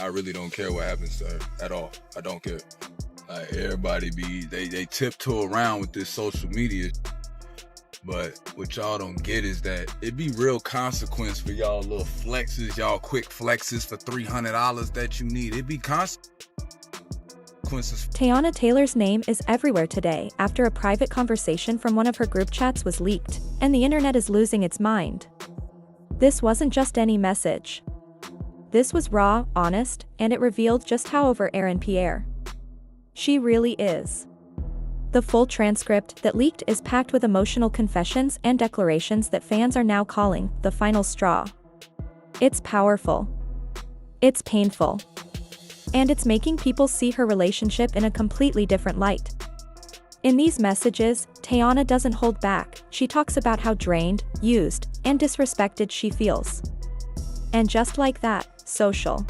I really don't care what happens to her at all. I don't care. Like, everybody they tiptoe around with this social media. But what y'all don't get is that it be real consequence for y'all little flexes, y'all quick flexes for $300 that you need. It be consequences. Teyana Taylor's name is everywhere today after a private conversation from one of her group chats was leaked, and the internet is losing its mind. This wasn't just any message. This was raw, honest, and it revealed just how over Aaron Pierre she really is. The full transcript that leaked is packed with emotional confessions and declarations that fans are now calling the final straw. It's powerful. It's painful. And it's making people see her relationship in a completely different light. In these messages, Teyana doesn't hold back. She talks about how drained, used, and disrespected she feels. And just like that, social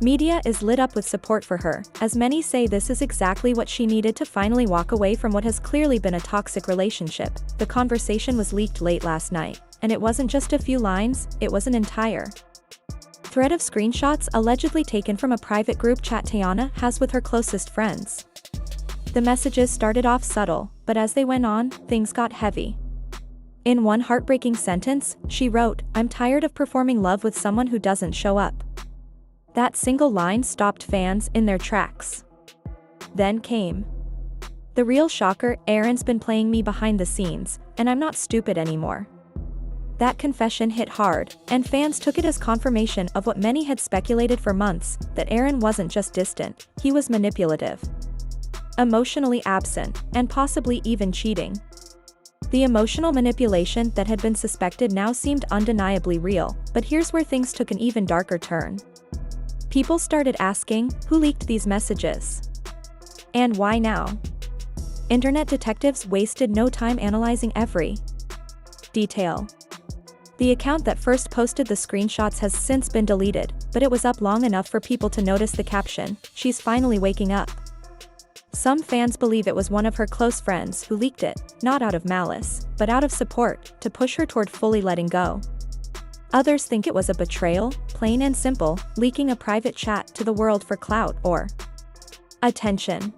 media is lit up with support for her, as many say this is exactly what she needed to finally walk away from what has clearly been a toxic relationship. The conversation was leaked late last night, and it wasn't just a few lines, it was an entire thread of screenshots allegedly taken from a private group chat Teyana has with her closest friends. The messages started off subtle, but as they went on, things got heavy. In one heartbreaking sentence, she wrote, "I'm tired of performing love with someone who doesn't show up." That single line stopped fans in their tracks. Then came the real shocker: Aaron's been playing me behind the scenes, and I'm not stupid anymore. That confession hit hard, and fans took it as confirmation of what many had speculated for months, that Aaron wasn't just distant, he was manipulative, emotionally absent, and possibly even cheating. The emotional manipulation that had been suspected now seemed undeniably real, but here's where things took an even darker turn. People started asking, who leaked these messages? And why now? Internet detectives wasted no time analyzing every detail. The account that first posted the screenshots has since been deleted, but it was up long enough for people to notice the caption, "She's finally waking up." Some fans believe it was one of her close friends who leaked it, not out of malice, but out of support, to push her toward fully letting go. Others think it was a betrayal, plain and simple, leaking a private chat to the world for clout or attention.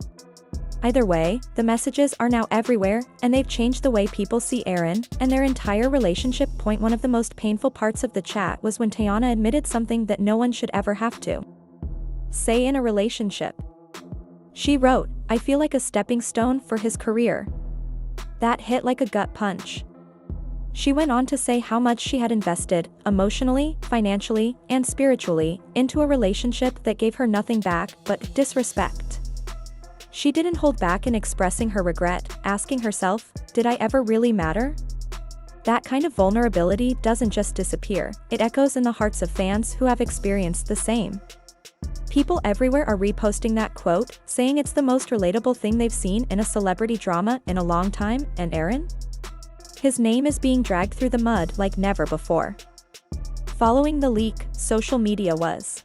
Either way, the messages are now everywhere, and they've changed the way people see Aaron and their entire relationship. One of the most painful parts of the chat was when Teyana admitted something that no one should ever have to say in a relationship. She wrote, "I feel like a stepping stone for his career." That hit like a gut punch. She went on to say how much she had invested, emotionally, financially, and spiritually, into a relationship that gave her nothing back but disrespect. She didn't hold back in expressing her regret, asking herself, did I ever really matter? That kind of vulnerability doesn't just disappear, it echoes in the hearts of fans who have experienced the same. People everywhere are reposting that quote, saying it's the most relatable thing they've seen in a celebrity drama in a long time. And Aaron? His name is being dragged through the mud like never before. Following the leak, social media was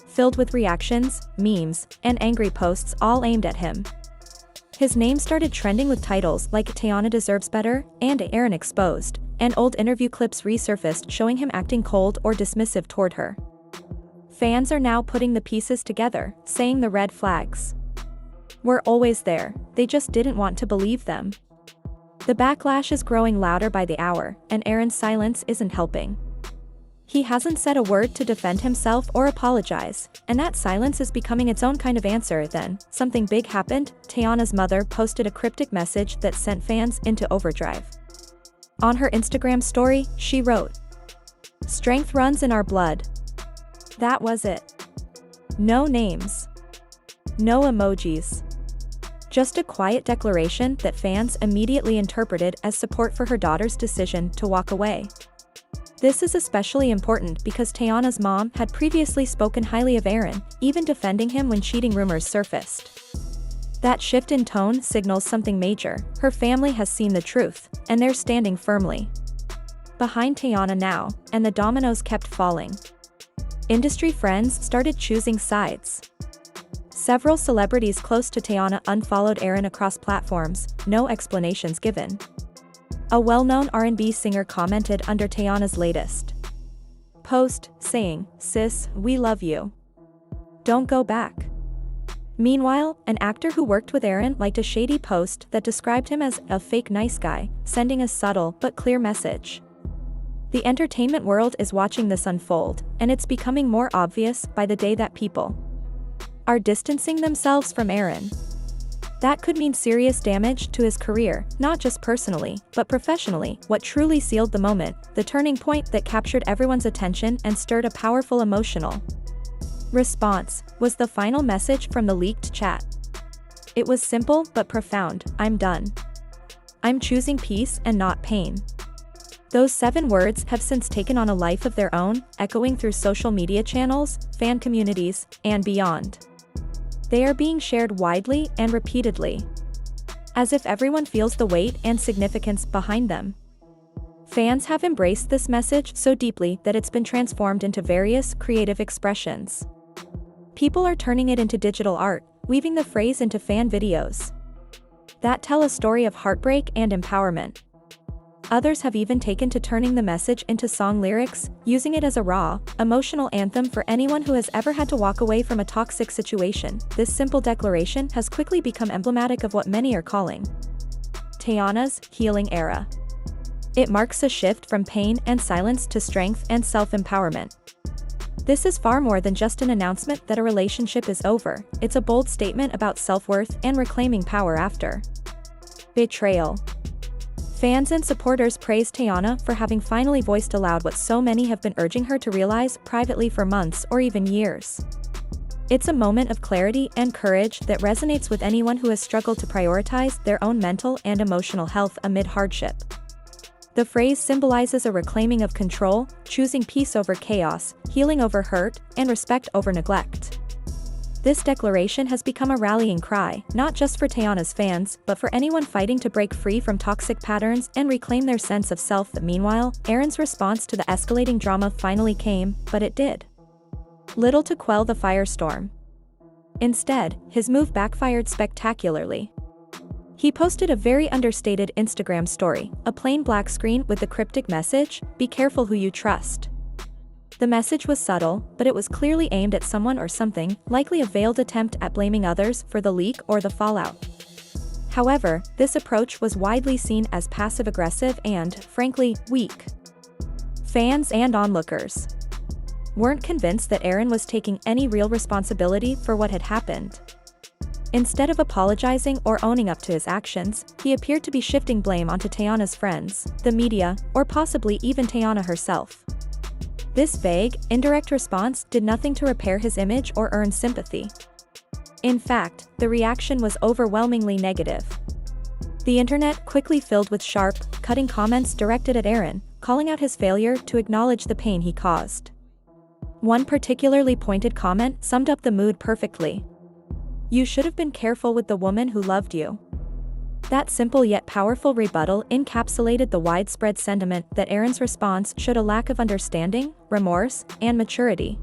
filled with reactions, memes, and angry posts all aimed at him. His name started trending with titles like "Teyana deserves better" and "Aaron exposed," and old interview clips resurfaced showing him acting cold or dismissive toward her. Fans are now putting the pieces together, saying the red flags were always there, they just didn't want to believe them. The backlash is growing louder by the hour, and Aaron's silence isn't helping. He hasn't said a word to defend himself or apologize, and that silence is becoming its own kind of answer. Then, something big happened. Teyana's mother posted a cryptic message that sent fans into overdrive. On her Instagram story, she wrote, "Strength runs in our blood." That was it. No names. No emojis. Just a quiet declaration that fans immediately interpreted as support for her daughter's decision to walk away. This is especially important because Teyana's mom had previously spoken highly of Aaron, even defending him when cheating rumors surfaced. That shift in tone signals something major. Her family has seen the truth, and they're standing firmly behind Teyana now, and the dominoes kept falling. Industry friends started choosing sides. Several celebrities close to Teyana unfollowed Aaron across platforms, no explanations given. A well-known R&B singer commented under Teyana's latest post, saying, "Sis, we love you." Don't go back. Meanwhile, an actor who worked with Aaron liked a shady post that described him as a fake nice guy, sending a subtle but clear message. The entertainment world is watching this unfold, and it's becoming more obvious by the day that people are distancing themselves from Aaron. That could mean serious damage to his career, not just personally, but professionally. What truly sealed the moment, the turning point that captured everyone's attention and stirred a powerful emotional response, was the final message from the leaked chat. It was simple but profound: "I'm done. I'm choosing peace and not pain." Those 7 words have since taken on a life of their own, echoing through social media channels, fan communities, and beyond. They are being shared widely and repeatedly, as if everyone feels the weight and significance behind them. Fans have embraced this message so deeply that it's been transformed into various creative expressions. People are turning it into digital art, weaving the phrase into fan videos that tell a story of heartbreak and empowerment. Others have even taken to turning the message into song lyrics, using it as a raw, emotional anthem for anyone who has ever had to walk away from a toxic situation. This simple declaration has quickly become emblematic of what many are calling Teyana's healing era. It marks a shift from pain and silence to strength and self-empowerment. This is far more than just an announcement that a relationship is over. It's a bold statement about self-worth and reclaiming power after betrayal. Fans and supporters praised Teyana for having finally voiced aloud what so many have been urging her to realize privately for months or even years. It's a moment of clarity and courage that resonates with anyone who has struggled to prioritize their own mental and emotional health amid hardship. The phrase symbolizes a reclaiming of control, choosing peace over chaos, healing over hurt, and respect over neglect. This declaration has become a rallying cry, not just for Teyana's fans, but for anyone fighting to break free from toxic patterns and reclaim their sense of self. Meanwhile, Aaron's response to the escalating drama finally came, but it did little to quell the firestorm. Instead, his move backfired spectacularly. He posted a very understated Instagram story, a plain black screen with the cryptic message, "Be careful who you trust." The message was subtle, but it was clearly aimed at someone or something, likely a veiled attempt at blaming others for the leak or the fallout. However, this approach was widely seen as passive-aggressive and, frankly, weak. Fans and onlookers weren't convinced that Aaron was taking any real responsibility for what had happened. Instead of apologizing or owning up to his actions, he appeared to be shifting blame onto Teyana's friends, the media, or possibly even Teyana herself. This vague, indirect response did nothing to repair his image or earn sympathy. In fact, the reaction was overwhelmingly negative. The internet quickly filled with sharp, cutting comments directed at Aaron, calling out his failure to acknowledge the pain he caused. One particularly pointed comment summed up the mood perfectly. "You should have been careful with the woman who loved you." That simple yet powerful rebuttal encapsulated the widespread sentiment that Aaron's response showed a lack of understanding, remorse, and maturity.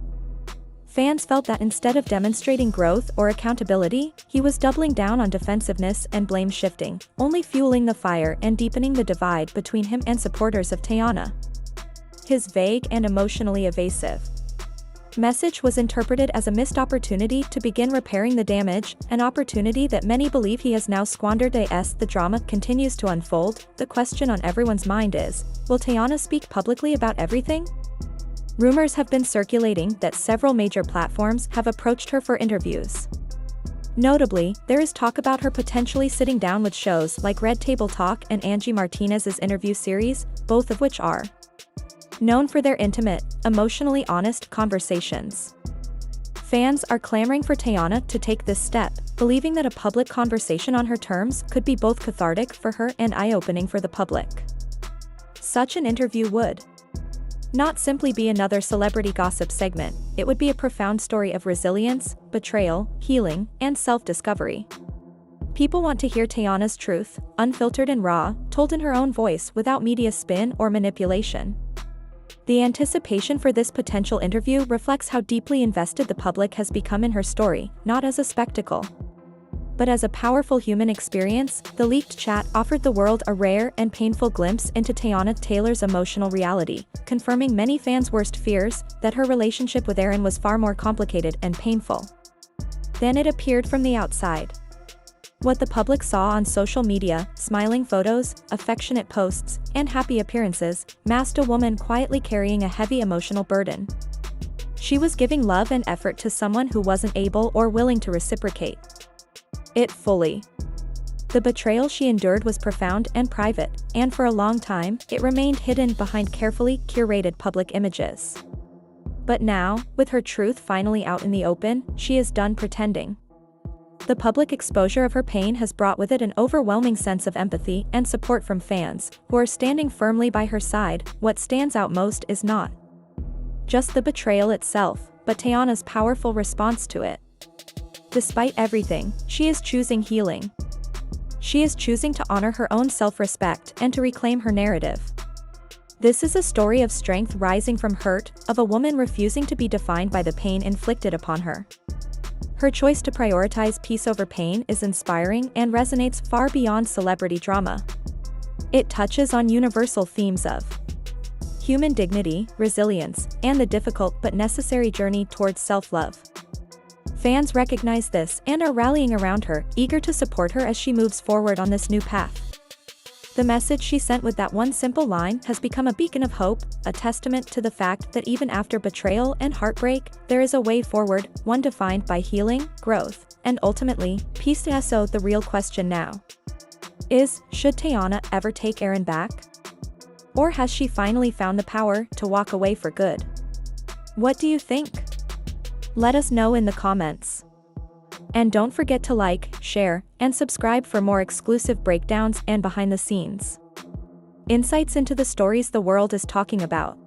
Fans felt that instead of demonstrating growth or accountability, he was doubling down on defensiveness and blame shifting, only fueling the fire and deepening the divide between him and supporters of Teyana. His vague and emotionally evasive message was interpreted as a missed opportunity to begin repairing the damage, an opportunity that many believe he has now squandered. As the drama continues to unfold, the question on everyone's mind is, will Teyana speak publicly about everything? Rumors have been circulating that several major platforms have approached her for interviews. Notably, there is talk about her potentially sitting down with shows like Red Table Talk and Angie Martinez's interview series, both of which are known for their intimate, emotionally honest conversations. Fans are clamoring for Teyana to take this step, believing that a public conversation on her terms could be both cathartic for her and eye-opening for the public. Such an interview would not simply be another celebrity gossip segment, it would be a profound story of resilience, betrayal, healing, and self-discovery. People want to hear Teyana's truth, unfiltered and raw, told in her own voice without media spin or manipulation. The anticipation for this potential interview reflects how deeply invested the public has become in her story, not as a spectacle, But as a powerful human experience, the leaked chat offered the world a rare and painful glimpse into Teyana Taylor's emotional reality, confirming many fans' worst fears, that her relationship with Aaron was far more complicated and painful than it appeared from the outside. What the public saw on social media, smiling photos, affectionate posts, and happy appearances, masked a woman quietly carrying a heavy emotional burden. She was giving love and effort to someone who wasn't able or willing to reciprocate it fully. The betrayal she endured was profound and private, and for a long time, it remained hidden behind carefully curated public images. But now, with her truth finally out in the open, she is done pretending. The public exposure of her pain has brought with it an overwhelming sense of empathy and support from fans, who are standing firmly by her side. What stands out most is not just the betrayal itself, but Teyana's powerful response to it. Despite everything, she is choosing healing. She is choosing to honor her own self-respect and to reclaim her narrative. This is a story of strength rising from hurt, of a woman refusing to be defined by the pain inflicted upon her. Her choice to prioritize peace over pain is inspiring and resonates far beyond celebrity drama. It touches on universal themes of human dignity, resilience, and the difficult but necessary journey towards self-love. Fans recognize this and are rallying around her, eager to support her as she moves forward on this new path. The message she sent with that one simple line has become a beacon of hope, a testament to the fact that even after betrayal and heartbreak, there is a way forward, one defined by healing, growth, and ultimately, peace. So the real question now is, should Teyana ever take Aaron back? Or has she finally found the power to walk away for good? What do you think? Let us know in the comments. And don't forget to like, share, and subscribe for more exclusive breakdowns and behind the scenes insights into the stories the world is talking about.